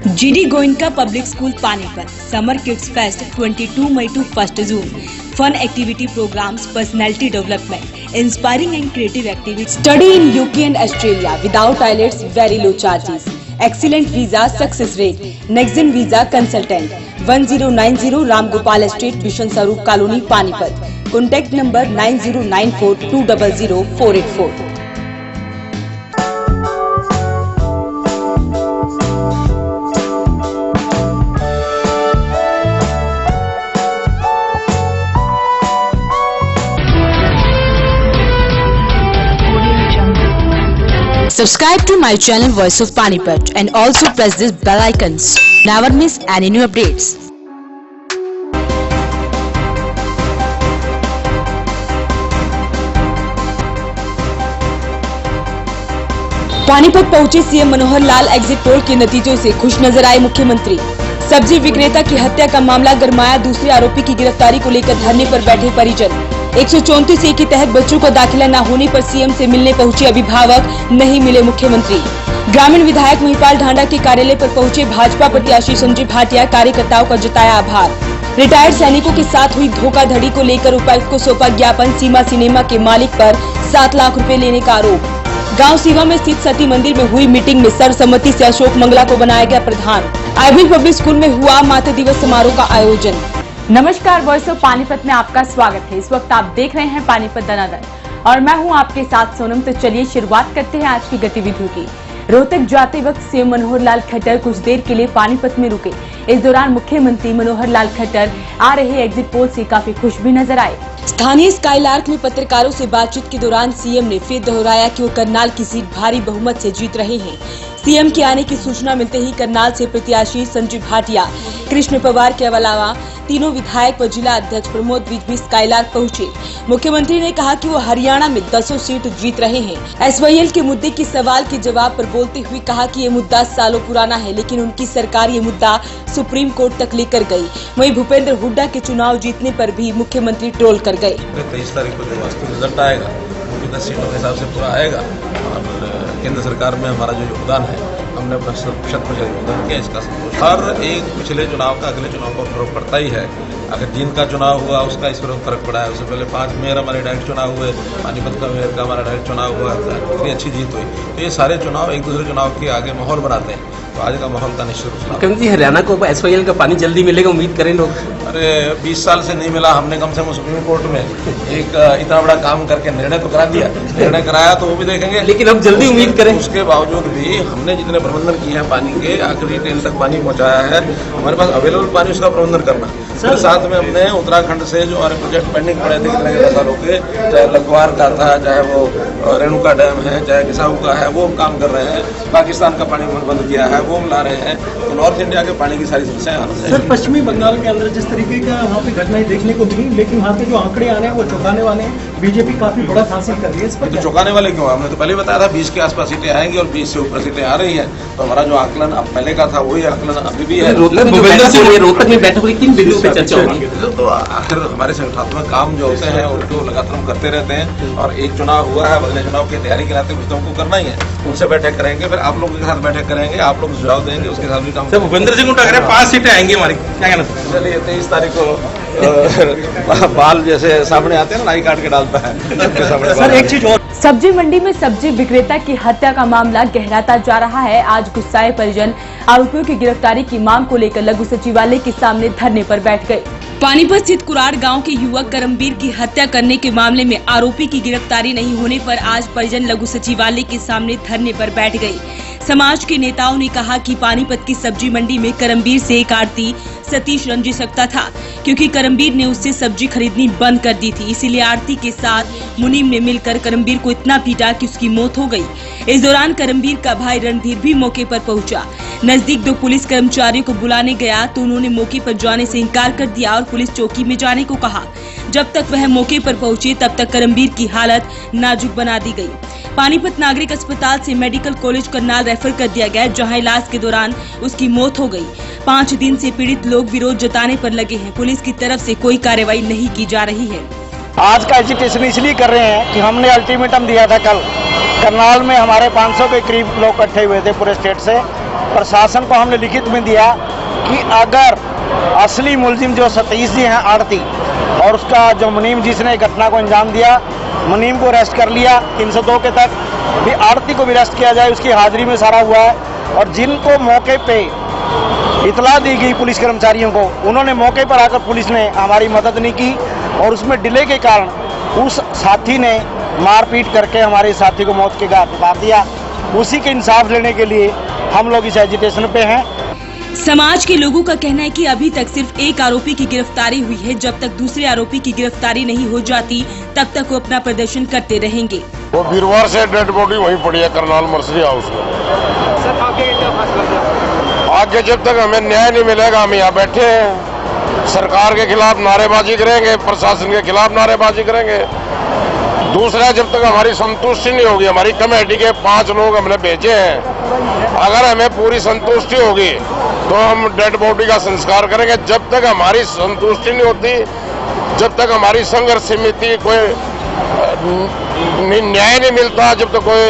GD Goenka public school Panipat summer kids fest 22 May to 1 June. Fun activity programs, personality development, inspiring and creative activities. Study in UK and Australia without IELTS, very low charges. Excellent visa success rate. Nexen visa consultant. 1090 Ram Gopal Street, Bishan Sarup Colony, Panipat. Contact number 9094 200 484. Subscribe to my channel Voice of Panipat and also press this bell icons. Never miss any new updates. Panipat पहुंचे CM Manohar Lal. Exit poll के नतीजों से खुश नजर आए मुख्यमंत्री। सब्जी विक्रेता की हत्या का मामला गरमाया। दूसरे आरोपी की गिरफ्तारी को लेकर धरने पर बैठे परिजन। 134 के तहत बच्चों का दाखिला न होने पर सीएम से मिलने पहुंचे अभिभावक, नहीं मिले मुख्यमंत्री। ग्रामीण विधायक महिपाल ढांडा के कार्यालय पर पहुंचे भाजपा प्रत्याशी संजय भाटिया। कार्यकर्ताओं का जताया आभार। रिटायर्ड सैनिकों के साथ हुई धोखाधड़ी को लेकर उपायुक्त को सौंपा ज्ञापन। सीमा सिनेमा के मालिक पर 7 लाख रुपए लेने का आरोप। गांव सीवा में स्थित सती मंदिर में हुई मीटिंग में सर्वसम्मति से अशोक मंगला को बनाया गया प्रधान। आईबी पब्लिक स्कूल में हुआ मातृ दिवस समारोह का आयोजन। नमस्कार, वॉइस ऑफ पानीपत में आपका स्वागत है। इस वक्त आप देख रहे हैं पानीपत दनादन और मैं हूं आपके साथ सोनम। तो चलिए शुरुआत करते हैं आज की गतिविधियों की। रोहतक जाते वक्त सीएम मनोहर लाल खट्टर कुछ देर के लिए पानीपत में रुके। इस दौरान मुख्यमंत्री मनोहर लाल खट्टर आ रहे एग्जिट पोल से काफी खुश भी नजर आए। स्थानीय स्काईलार्क में पत्रकारों से बातचीत के दौरान सीएम ने फिर दोहराया कि वो करनाल की सीट भारी बहुमत से जीत रहे हैं। सीएम के आने की सूचना मिलते ही करनाल से प्रत्याशी संजय भाटिया, कृष्ण पवार के अलावा तीनों विधायक व जिला अध्यक्ष प्रमोद विज भी स्काईलार्क पहुंचे। मुख्यमंत्री ने कहा कि वो हरियाणा में 10 सीट जीत रहे हैं। एसवाईएल के मुद्दे के सवाल के जवाब पर बोलते हुए कहा कि ये मुद्दा सालों पुराना है, लेकिन उनकी सरकार ये मुद्दा सुप्रीम कोर्ट तक लेकर गई। वहीं भूपेंद्र हुड्डा के चुनाव जीतने पर भी मुख्यमंत्री ट्रोल कर गए। 23 तारीख को जो वास्तविक रिजल्ट आएगा वो 10 सीटों के हिसाब से पूरा आएगा और केंद्र सरकार में हमारा जो योगदान है हमने अपना 100% योगदान किया। इसका हर एक पिछले चुनाव का अगले चुनाव पर फर्क पड़ता ही है। अगर जींद का चुनाव हुआ उसका इस पर फर्क पड़ा है। उससे पहले 5 मेयर हमारे डायरेक्ट चुनाव हुए, पानीपत का मेयर का हमारा डायरेक्ट चुनाव हुआ, इतनी अच्छी जीत हुई। तो ये सारे चुनाव एक दूसरे चुनाव के आगे माहौल बनाते हैं। तो आज का माहौल था निश्चित रूप से। मुख्यमंत्री हरियाणा को एसवाईएल का पानी जल्दी मिलेगा, उम्मीद करें लोग। अरे 20 साल से नहीं मिला, हमने कम से कम सुप्रीम कोर्ट में एक इतना बड़ा काम करके निर्णय तो करा दिया। निर्णय कराया तो वो भी देखेंगे, लेकिन अब जल्दी उम्मीद करें। उसके बावजूद भी हमने जितने प्रबंधन किए हैं पानी के, आखिरी ट्रेन तक पानी पहुंचाया है। हमारे पास अवेलेबल पानी उसका प्रबंधन करना। फिर साथ में हमने उत्तराखंड से जो हमारे प्रोजेक्ट पेंडिंग पड़े थे कितने 10 सालों के, चाहे लखवार का था, चाहे वो रेणुका डैम है, चाहे किसाऊ का है, वो हम काम कर रहे हैं। पाकिस्तान का पानी बंद किया है, वो हम ला रहे हैं। तो नॉर्थ इंडिया के पानी की सारी समस्याएं आ रही हैं। सर, पश्चिमी बंगाल के अंदर जिस तरीके का वहाँ पे घटनाएं देखने को मिली, लेकिन वहाँ पे जो आंकड़े आ रहे हैं वो चौंकाने वाले हैं। बीजेपी काफी बड़ा हासिल कर रही है। इस पर तो चौंकाने वाले क्यों? हमने तो पहले बताया था 20 के आसपास सीटें आएंगी और 20 से ऊपर सीटें आ रही हैं। तो हमारा जो आकलन अब पहले का था वही आकलन अभी भी है। रोहतक में बैठक हुई, किन बिंदुओं पे चर्चा होगी? तो आखिर हमारे संगठनात्मक काम जो होते हैं उनको लगातार हम करते रहते हैं और एक चुनाव हुआ है, अगले चुनाव की तैयारी के नाते कुछ तो हमको करना ही है। उनसे बैठक करेंगे, फिर आप लोगों के साथ बैठक करेंगे, आप लोग सुझाव देंगे, उसके साथ भी काम। भूपेंद्र सिंह को टकराए 5 सीटें आएंगी हमारी, क्या कहना? चलिए 23 तारीख को बाल जैसे सामने आते हैं ना, नाई काट के डालता है। सर, एक चीज और, सब्जी मंडी में सब्जी विक्रेता की हत्या का मामला गहराता जा रहा है। आज गुस्साए परिजन आरोपियों की गिरफ्तारी की मांग को लेकर लघु सचिवालय के सामने धरने पर बैठ गए। पानीपत स्थित कुराड़ गांव के युवक करमबीर की हत्या करने के मामले में आरोपी की गिरफ्तारी नहीं होने पर आज परिजन लघु सचिवालय के सामने धरने पर बैठ गए। समाज के नेताओं ने कहा कि पानीपत की सब्जी मंडी में करमबीर से एक आढ़ती सतीश रंजिश सकता था, क्योंकि करमबीर ने उससे सब्जी खरीदनी बंद कर दी थी। इसीलिए आढ़ती के साथ मुनीम ने मिलकर करमबीर को इतना पीटा कि उसकी मौत हो गई। इस दौरान करमबीर का भाई रणधीर भी मौके पर पहुंचा। नजदीक 2 पुलिस कर्मचारियों को बुलाने गया तो उन्होंने मौके पर जाने से इनकार कर दिया और पुलिस चौकी में जाने को कहा। जब तक वह मौके पर पहुंचे तब तक करमबीर की हालत नाजुक बना दी गई। पानीपत नागरिक अस्पताल से मेडिकल कॉलेज करनाल रेफर कर दिया गया, जहां इलाज के दौरान उसकी मौत हो गई। 5 दिन से पीड़ित लोग विरोध जताने पर लगे हैं। पुलिस की तरफ से कोई कार्रवाई नहीं की जा रही है। आज का एजिटेशन इसलिए कर रहे हैं कि हमने अल्टीमेटम दिया था कल करनाल में हमारे 500 के करीब लोग इकट्ठे हुए थे पूरे स्टेट से प्रशासन को हमने लिखित में दिया कि अगर असली मुलजिम जो सतीश जी हैं आड़ती और उसका जो मुनीम जिसने घटना को अंजाम दिया, मुनीम को अरेस्ट कर लिया 302 के तक, भी आड़ती को भी अरेस्ट किया जाए, उसकी हाजिरी में सारा हुआ है। और जिनको मौके पे इतला दी गई पुलिस कर्मचारियों को, उन्होंने मौके पर आकर पुलिस ने हमारी मदद नहीं की और उसमें डिले के कारण उस साथी ने मारपीट करके हमारे साथी को मौत के घाट उतार दिया। उसी के इंसाफ लेने के लिए हम लोग इस एजिटेशन पे हैं। समाज के लोगों का कहना है कि अभी तक सिर्फ एक आरोपी की गिरफ्तारी हुई है। जब तक दूसरे आरोपी की गिरफ्तारी नहीं हो जाती तब तक वो अपना प्रदर्शन करते रहेंगे। वो वीरवार से डेड बॉडी वहीं पड़ी है करनाल मर्सरी हाउस में। आगे जब तक हमें न्याय नहीं मिलेगा हम यहाँ बैठे हैं। सरकार के खिलाफ नारेबाजी करेंगे, प्रशासन के खिलाफ नारेबाजी करेंगे। दूसरा, जब तक हमारी संतुष्टि नहीं होगी, हमारी कमेटी के 5 लोग हमने भेजे हैं, अगर हमें पूरी संतुष्टि होगी तो हम डेड बॉडी का संस्कार करेंगे। जब तक हमारी संतुष्टि नहीं होती, जब तक हमारी संघर्ष समिति कोई न्याय नहीं मिलता, जब तक कोई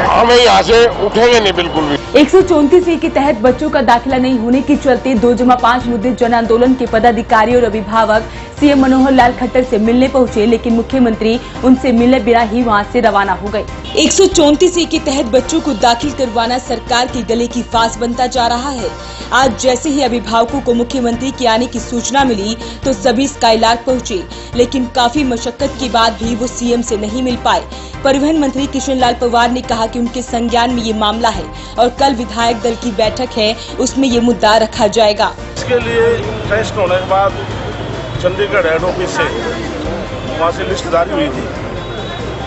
हमें यहाँ से उठेंगे नहीं बिल्कुल भी। 134 के तहत बच्चों का दाखिला नहीं होने के चलते 2+5 मुद्दे जन आंदोलन के पदाधिकारी और अभिभावक सीएम मनोहर लाल खट्टर से मिलने पहुंचे, लेकिन मुख्यमंत्री उनसे मिले बिना ही वहां से रवाना हो गए। 134 के तहत बच्चों को दाखिल करवाना सरकार के गले की फांस बनता जा रहा है। आज जैसे ही अभिभावकों को मुख्यमंत्री के आने की सूचना मिली तो सभी स्काईलार्क पहुंचे, लेकिन काफी मशक्कत के बाद भी वो सीएम से नहीं मिल पाए। परिवहन मंत्री किशन लाल पंवार ने कहा कि उनके संज्ञान में ये मामला है और कल विधायक दल की बैठक है, उसमें ये मुद्दा रखा जाएगा। इसके लिए टेस्ट होने के बाद चंडीगढ़ हेड ऑफिस से वहाँ से लिस्ट जारी हुई थी,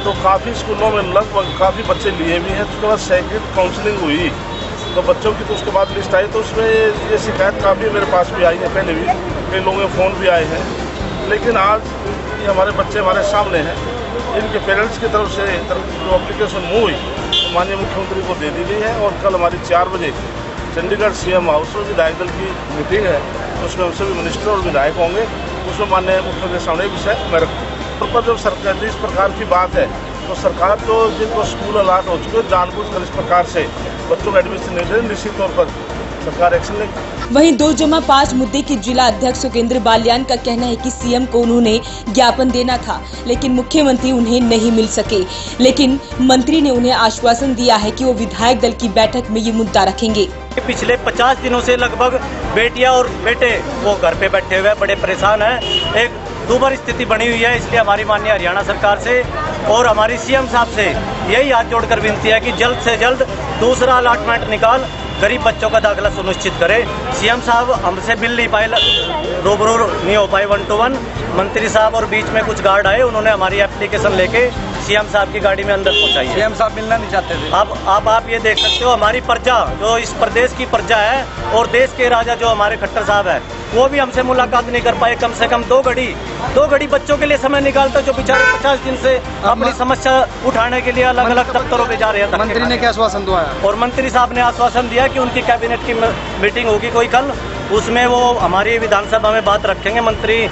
तो काफ़ी स्कूलों में लगभग काफ़ी बच्चे लिए भी हैं। उसके बाद सेकेंड काउंसलिंग हुई तो बच्चों की, तो उसके बाद लिस्ट आई, तो उसमें ये शिकायत काफ़ी मेरे पास भी आई है, पहले भी कई लोगों के फ़ोन भी आए हैं। लेकिन आज ये हमारे बच्चे हमारे सामने हैं, इनके पेरेंट्स की तरफ से जो एप्लीकेशन मूव हुई तो माननीय मुख्यमंत्री को दे दी गई है और कल हमारी 4 बजे चंडीगढ़ सीएम हाउस में विधायक दल की मीटिंग है, उसमें हम सभी मिनिस्टर और विधायक होंगे। उसमें माननीय मुख्यमंत्री के सामने विषय मैं रखूँ। पर जब सरकार इस प्रकार की बात है तो सरकार जो जिनको स्कूल अलाट हो चुके जानबूझकर इस प्रकार से बच्चों का एडमिशन नहीं दे, निश्चित तौर पर सरकार एक्शन लेगी। वहीं 2+5 मुद्दे के जिला अध्यक्ष सुकेंद्र बालियान का कहना है कि सीएम को उन्होंने ज्ञापन देना था, लेकिन मुख्यमंत्री उन्हें नहीं मिल सके। लेकिन मंत्री ने उन्हें आश्वासन दिया है कि वो विधायक दल की बैठक में ये मुद्दा रखेंगे। पिछले 50 दिनों से लगभग बेटियां और बेटे वो घर पे बैठे हुए बड़े परेशान हैं। एक दूभर स्थिति बनी हुई है, इसलिए हमारी माननीय हरियाणा सरकार से और हमारी सीएम साहब से यही हाथ जोड़कर विनती है कि जल्द से जल्द दूसरा अलॉटमेंट निकाल गरीब बच्चों का दाखिला सुनिश्चित करे। सीएम साहब हमसे मिल नहीं पाए, रूबरू नहीं हो पाए 1 to 1। मंत्री साहब और बीच में कुछ गार्ड आए, उन्होंने हमारी एप्लीकेशन लेके सीएम साहब की गाड़ी में अंदर पहुंचाई। सीएम साहब मिलना नहीं चाहते थे। अब आप ये देख सकते हो, हमारी प्रजा जो इस प्रदेश की प्रजा है और देश के राजा जो हमारे खट्टर साहब है, वो भी हमसे मुलाकात नहीं कर पाए। कम से कम 2 घड़ी बच्चों के लिए समय निकालता, जो बेचारे 50 दिन से अपनी समस्या उठाने के लिए अलग अलग दफ्तरों पे जा रहे हैं। मंत्री ने क्या आश्वासन दिया? और मंत्री साहब ने आश्वासन दिया कि उनकी कैबिनेट की मीटिंग होगी कोई कल, उसमें वो हमारी विधानसभा में बात रखेंगे। मंत्री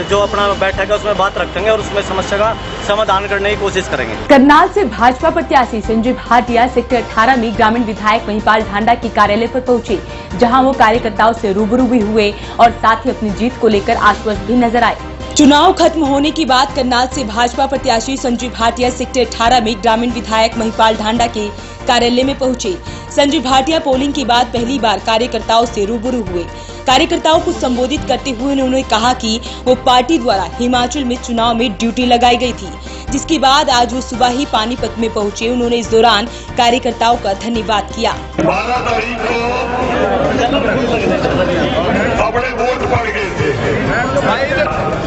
जो अपना बैठक है उसमें बात रखेंगे और उसमें समस्या का समाधान करने की कोशिश करेंगे। करनाल से भाजपा प्रत्याशी संजय भाटिया सेक्टर 18 में ग्रामीण विधायक महिपाल ढांडा के कार्यालय पर पहुंचे, जहां वो कार्यकर्ताओं से रूबरू भी हुए और साथ ही अपनी जीत को लेकर आश्वस्त भी नजर आए। चुनाव खत्म होने के बाद करनाल से भाजपा प्रत्याशी संजय भाटिया सेक्टर 18 में ग्रामीण विधायक महिपाल ढांडा के कार्यालय में पहुंचे। संजय भाटिया पोलिंग के बाद पहली बार कार्यकर्ताओं से रूबरू हुए। कार्यकर्ताओं को संबोधित करते हुए उन्होंने कहा कि वो पार्टी द्वारा हिमाचल में चुनाव में ड्यूटी लगाई गई थी, जिसके बाद आज वो सुबह ही पानीपत में पहुंचे। उन्होंने इस दौरान कार्यकर्ताओं का धन्यवाद किया। 12 तारीख को अपने वोट पड़ गए थे,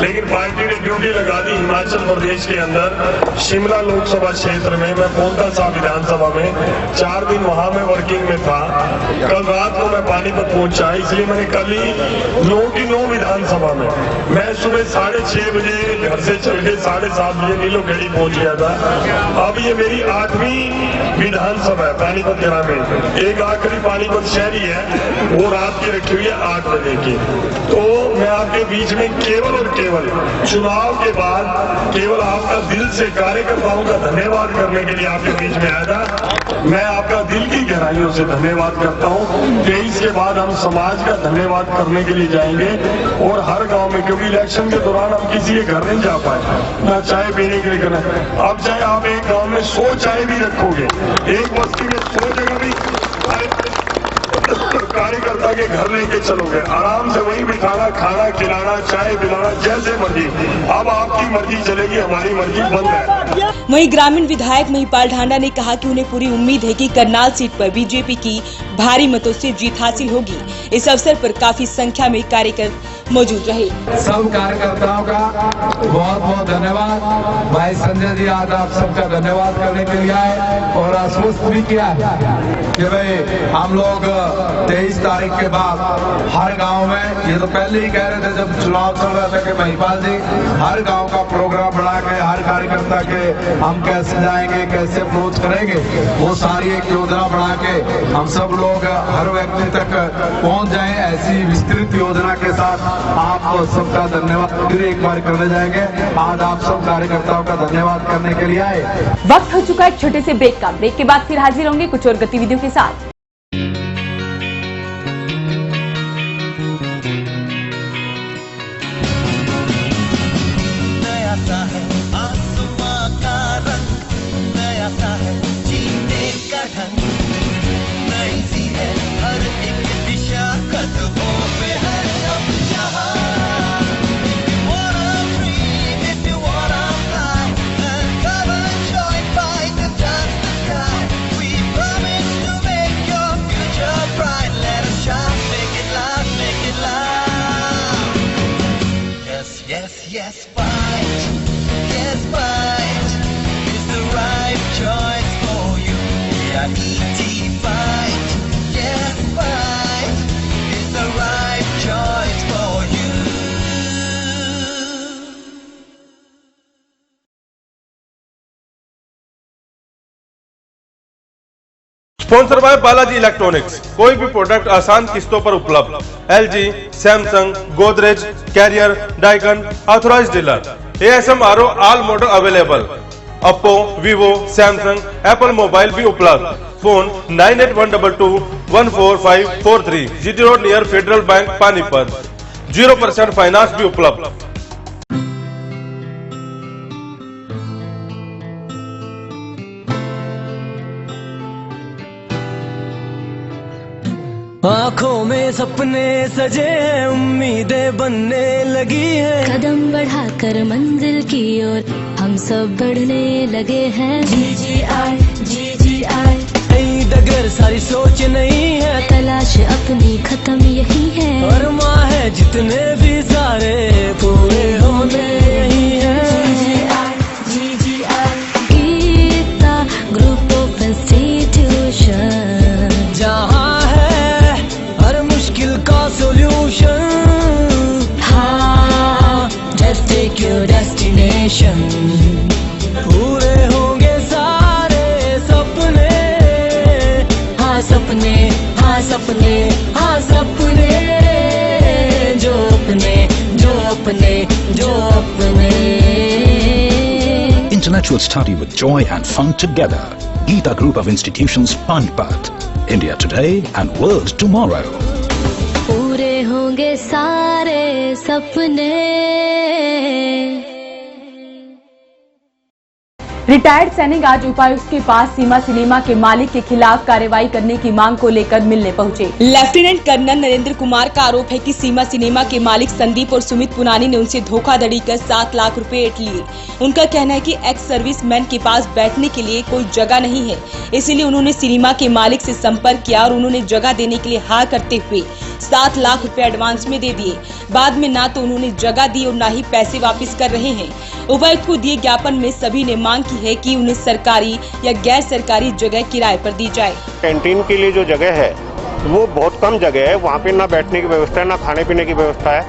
लेकिन पार्टी ने ड्यूटी लगा दी हिमाचल प्रदेश के अंदर शिमला लोकसभा क्षेत्र में। मैं पौंटा साहब विधानसभा में 4 दिन वहां में वर्किंग में था। कल रात को मैं पानीपत पहुंचा, इसलिए मैंने कल ही 9 की 9 विधानसभा में मैं सुबह 6:30 बजे घर से चल के 7:30 बजे नीलोखेड़ी पहुंच गया था। अब ये मेरी 8वीं विधानसभा है पानीपत ग्रामीण। एक आखिरी पानीपत शहरी है, वो रात की रखी हुई है 8 बजे की। तो मैं आपके बीच में केवल और केवल चुनाव के बाद केवल आपका दिल से कार्यकर्ताओं का धन्यवाद करने के लिए आपके बीच में आया था। मैं आपका दिल की गहराइयों से धन्यवाद करता हूँ। 23 के बाद हम समाज का धन्यवाद करने के लिए जाएंगे और हर गांव में, क्योंकि इलेक्शन के दौरान हम किसी के घर नहीं जा पाए, ना चाय पीने के लिए करना। अब चाहे आप एक गांव में 100 चाय भी रखोगे, एक बस्ती में 100 जगह भी कार्यकर्ता के घर लेके चलोगे, आराम से वहीं बिठाना, खाना खिलाना, चाय पिलाना, जैसे मर्जी। अब आपकी मर्जी चलेगी, हमारी मर्जी बंद है। वहीं ग्रामीण विधायक महिपाल ढांडा ने कहा कि उन्हें पूरी उम्मीद है कि करनाल सीट पर बीजेपी की भारी मतों से जीत हासिल होगी। इस अवसर पर काफी संख्या में कार्यकर्ता मौजूद रहे। सब कार्यकर्ताओं का बहुत बहुत धन्यवाद। भाई संजय जी आज आप सबका धन्यवाद करने के लिए आए और आश्वस्त भी किया कि भाई हम लोग 23 तारीख के बाद हर गांव में, ये तो पहले ही कह रहे थे जब चुनाव चल रहा था कि महिपाल जी हर गांव का प्रोग्राम बना के हर कार्यकर्ता के हम कैसे जाएंगे, कैसे अप्रोच करेंगे, वो सारी एक योजना बना के हम सब लोग हर व्यक्ति तक पहुंच जाएं। ऐसी विस्तृत योजना के साथ आप सबका धन्यवाद फिर एक बार करने जाएंगे। आज आप सब कार्यकर्ताओं का धन्यवाद करने के लिए आए। वक्त हो चुका है एक छोटे से ब्रेक का। ब्रेक के बाद फिर हाजिर होंगे कुछ और गतिविधियों के साथ। नया सा है आसमां का रंग, नया सा है जीने का ढंग, नई सी है हर एक दिशा, कदमों पे है सब जहां। Yes, fight. Yes, fight is the right choice for you. Yeah, ET fight. Yes, fight is the right choice for you. Sponsor by Balaji electronics. कोई भी प्रोडक्ट आसान किस्तों पर उपलब्ध। LG, Samsung, Godrej, Carrier, Daikin, authorised dealer. ASM RO all model available. Oppo, Vivo, Samsung, Apple mobile भी उपलब्ध। Phone 9812214543। GT road near Federal Bank Panipat. 0% finance भी उपलब्ध। आँखों में सपने सजे हैं, उम्मीदें बनने लगी है, कदम बढ़ाकर मंजिल की ओर हम सब बढ़ने लगे हैं। GGI नई डगर सारी सोच नहीं है, तलाश अपनी खत्म यही है, और माँ है जितने भी सारे पूरे होने यही है। GGI Geeta group of institution, जहाँ है हर मुश्किल का सोल्यूशन। हाँ, just take your destination। पूरे होंगे सारे सपने, हाँ सपने, हाँ सपने, हाँ सपने, जो अपने, जो अपने, जो अपने। Intellectual study with joy and fun together. Geeta Group of Institutions, Panipat. India today and world tomorrow. पूरे होंगे सारे सपने। रिटायर्ड सैनिक आज उपायुक्त के पास सीमा सिनेमा के मालिक के खिलाफ कार्रवाई करने की मांग को लेकर मिलने पहुंचे। लेफ्टिनेंट कर्नल नरेंद्र कुमार का आरोप है कि सीमा सिनेमा के मालिक संदीप और सुमित पुनानी ने उनसे धोखाधड़ी कर 7 लाख रुपए ऐंठ लिए। उनका कहना है कि एक्स सर्विसमैन के पास बैठने के लिए कोई जगह नहीं है, इसलिए उन्होंने सिनेमा के मालिक से संपर्क किया और उन्होंने जगह देने के लिए हाँ करते हुए 7 लाख रुपए एडवांस में दे दिए। बाद में ना तो उन्होंने जगह दी और ना ही पैसे वापस कर रहे हैं। उपायुक्त को दिए ज्ञापन में सभी ने मांग की है कि उन्हें सरकारी या गैर सरकारी जगह किराए पर दी जाए। कैंटीन के लिए जो जगह है वो बहुत कम जगह है, वहाँ पे ना बैठने की व्यवस्था है, ना खाने पीने की व्यवस्था है।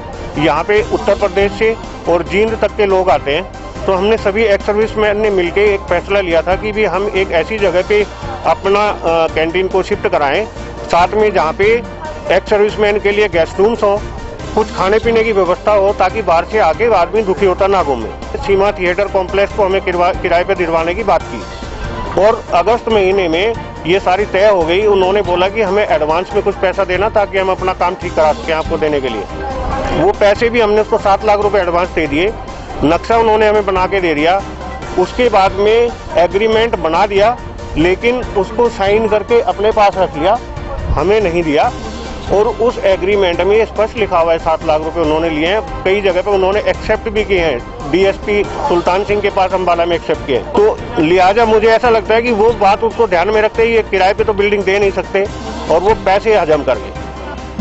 यहाँ पे उत्तर प्रदेश से और जींद तक के लोग आते हैं, तो हमने सभी एक्स सर्विसमैन ने मिलकर एक फैसला लिया था कि भी हम एक ऐसी जगह पे अपना कैंटीन को शिफ्ट कराएं, साथ में जहाँ पे एक्स सर्विसमैन के लिए गेस्ट रूम्स हो, कुछ खाने पीने की व्यवस्था हो, ताकि बाहर से आके आदमी दुखी होता ना घूमे। सीमा थिएटर कॉम्प्लेक्स को हमें किराए पर दिलवाने की बात की और अगस्त महीने में ये सारी तय हो गई। उन्होंने बोला कि हमें एडवांस में कुछ पैसा देना ताकि हम अपना काम ठीक करा सकें आपको देने के लिए। वो पैसे भी हमने उसको 7 लाख रुपए एडवांस दे दिए। नक्शा उन्होंने हमें बना के दे दिया। उसके बाद में एग्रीमेंट बना दिया, लेकिन उसको साइन करके अपने पास रख लिया, हमें नहीं दिया। और उस एग्रीमेंट में स्पष्ट लिखा हुआ है 7 लाख रुपए उन्होंने लिए हैं। कई जगह पे उन्होंने एक्सेप्ट भी किए हैं। डीएसपी सुल्तान सिंह के पास अम्बाला में एक्सेप्ट किए। तो लिहाजा मुझे ऐसा लगता है कि वो बात उसको ध्यान में रखते ही ये किराए पे तो बिल्डिंग दे नहीं सकते और वो पैसे हजम कर गए।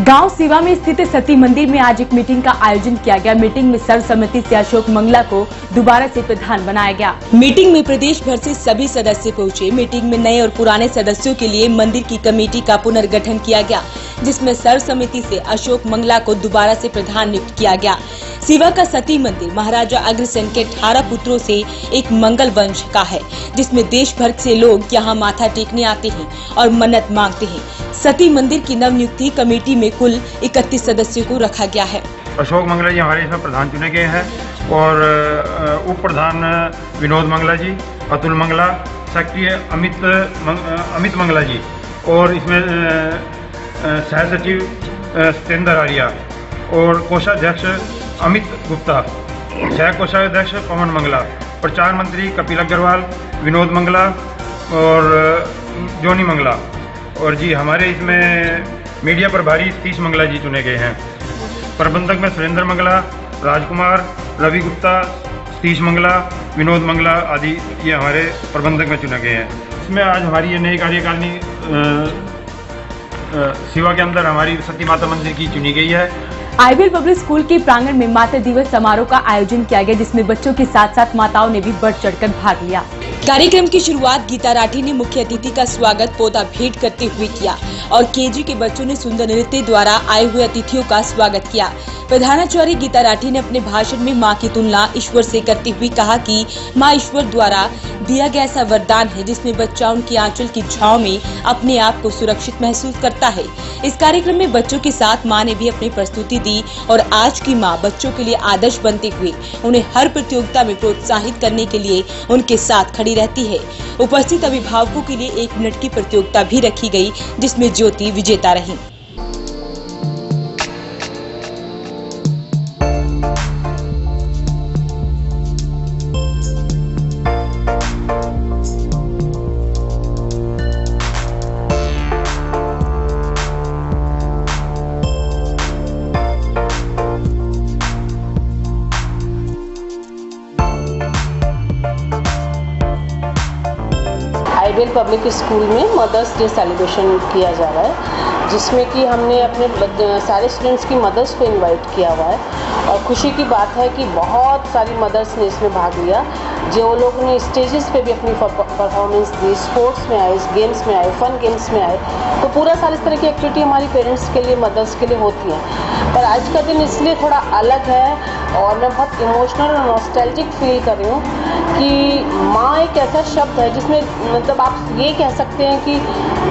गांव सीवा में स्थित सती मंदिर में आज एक मीटिंग का आयोजन किया गया। मीटिंग में सर्वसम्मति से अशोक मंगला को दोबारा से प्रधान बनाया गया। मीटिंग में प्रदेश भर से सभी सदस्य पहुंचे। मीटिंग में नए और पुराने सदस्यों के लिए मंदिर की कमेटी का पुनर्गठन किया गया, जिसमें सर्वसम्मति से अशोक मंगला को दोबारा से प्रधान नियुक्त किया गया। सीवा का सती मंदिर महाराजा अग्रसेन के 18 पुत्रों से एक मंगल वंश का है, जिसमें देश भर से लोग यहाँ माथा टेकने आते हैं और मन्नत मांगते हैं। सती मंदिर की नवनियुक्ति कमेटी में कुल 31 सदस्यों को रखा गया है। अशोक मंगला जी हमारे इसमें प्रधान चुने गए हैं और उप प्रधान विनोद मंगला जी, अतुल मंगला, सेक्रेटरी अमित मंगला जी और इसमें सह सचिव सत्येंद्र आर्या और कोषाध्यक्ष अमित गुप्ता, सह कोषाध्यक्ष पवन मंगला, प्रचार मंत्री कपिल अग्रवाल, विनोद मंगला और जोनी मंगला। और जी हमारे इसमें मीडिया प्रभारी सतीश मंगला जी चुने गए हैं। प्रबंधक में सुरेंद्र मंगला, राजकुमार, रवि गुप्ता, सतीश मंगला, विनोद मंगला आदि ये हमारे प्रबंधक में चुने गए हैं। इसमें आज हमारी ये नई कार्यकारिणी शिवा के अंदर हमारी सती माता मंदिर की चुनी गई है। आईबीएल पब्लिक स्कूल के प्रांगण में मातृ दिवस समारोह का आयोजन किया गया, जिसमें बच्चों के साथ साथ माताओं ने भी बढ़ चढ़कर भाग लिया। कार्यक्रम की शुरुआत गीता राठी ने मुख्य अतिथि का स्वागत पौधा भेंट करते हुए किया और केजी के बच्चों ने सुंदर नृत्य द्वारा आए हुए अतिथियों का स्वागत किया। प्रधानाचार्य गीता राठी ने अपने भाषण में मां की तुलना ईश्वर से करते हुए कहा कि मां ईश्वर द्वारा दिया गया ऐसा वरदान है जिसमें बच्चा उनकी आंचल की छांव में अपने आप को सुरक्षित महसूस करता है। इस कार्यक्रम में बच्चों के साथ मां ने भी अपनी प्रस्तुति दी और आज की मां बच्चों के लिए आदर्श बनते हुए उन्हें हर प्रतियोगिता में प्रोत्साहित करने के लिए उनके साथ खड़ी रहती है। उपस्थित अभिभावकों के लिए 1 मिनट की प्रतियोगिता भी रखी गई, जिसमें ज्योति विजेता रही। आईबीएल पब्लिक स्कूल में मदर्स डे सेलिब्रेशन किया जा रहा है, जिसमें कि हमने अपने सारे स्टूडेंट्स की मदर्स को इनवाइट किया हुआ है और खुशी की बात है कि बहुत सारी मदर्स ने इसमें भाग लिया। जो लोग ने स्टेजेस पे भी अपनी परफॉर्मेंस दी, स्पोर्ट्स में आए, गेम्स में आए, फन गेम्स में आए, तो पूरा साल इस तरह की एक्टिविटी हमारी पेरेंट्स के लिए, मदर्स के लिए होती है। पर आज का दिन इसलिए थोड़ा अलग है और मैं बहुत इमोशनल और नॉस्टैल्जिक फील कर रही हूँ कि माँ एक ऐसा शब्द है जिसमें मतलब आप ये कह सकते हैं कि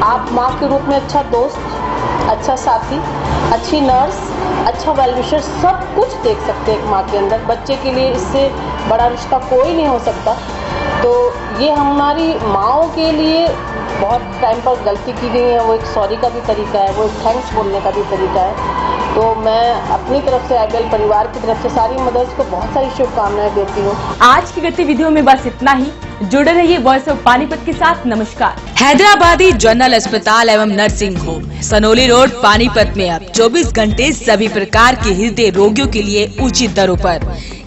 आप माँ के रूप में अच्छा दोस्त, अच्छा साथी, अच्छी नर्स, अच्छा वेलविशर, सब कुछ देख सकते हैं एक माँ के अंदर। बच्चे के लिए इससे बड़ा रिश्ता कोई नहीं हो सकता। तो ये हमारी माँओं के लिए बहुत टाइम पर गलती की गई है, वो एक सॉरी का भी तरीका है, वो एक थैंक्स बोलने का भी तरीका है। तो मैं अपनी तरफ से आईबीएल परिवार की तरफ से सारी मदर्स को बहुत सारी शुभकामनाएं देती हूँ। आज की गतिविधियों में बस इतना ही। जुड़े रहिए वॉइस ऑफ पानीपत के साथ। नमस्कार। हैदराबादी जनरल अस्पताल एवं nursing home Sanauli road Panipat में अब 24 घंटे सभी प्रकार के हृदय रोगियों के लिए उचित दरों पर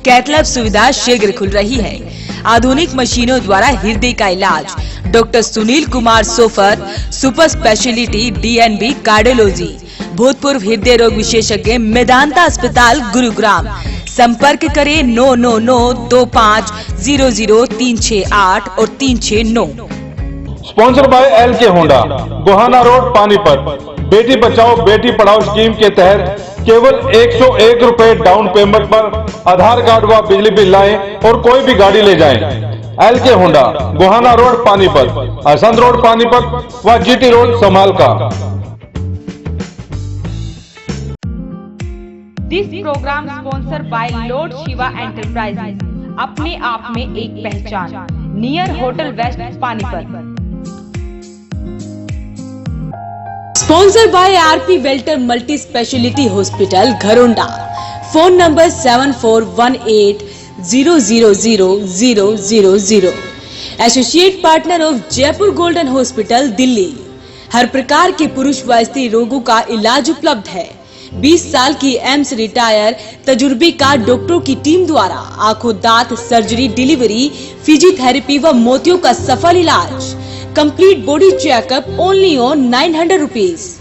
कैथलैब सुविधा शीघ्र खुल रही है। आधुनिक मशीनों द्वारा हृदय का इलाज। Doctor Sunil Kumar so far, super speciality DNB cardiology, भूतपूर्व हृदय रोग विशेषज्ञ, मेदांता अस्पताल गुरुग्राम। संपर्क करें 9992500368 और 369। Sponsor by LK Honda, Gohana road Panipat. Beti Bachao Beti Padhao scheme के तहत केवल 101 रुपए डाउन पेमेंट पर आधार कार्ड व बिजली बिल लाएं और कोई भी गाड़ी ले जाएं। LK Honda, Gohana road Panipat, Assandh road Panipat व GT road Samalkha. This program sponsor by lord Shiva enterprises, अपने आप में एक पहचान, near hotel west Panipat. Sponsored by RP Welter multi speciality hospital Gharaunda. Phone number 7418000000। Associate partner of Jaipur golden hospital Delhi. हर प्रकार के पुरुष व स्त्री रोगों का इलाज उपलब्ध है। 20 साल की एम्स रिटायर तजुर्बेकार डॉक्टरों की टीम द्वारा आंखों, दांत, सर्जरी, डिलीवरी, फिजियोथेरेपी व मोतियों का सफल इलाज। Complete body checkup only on 900 rupees.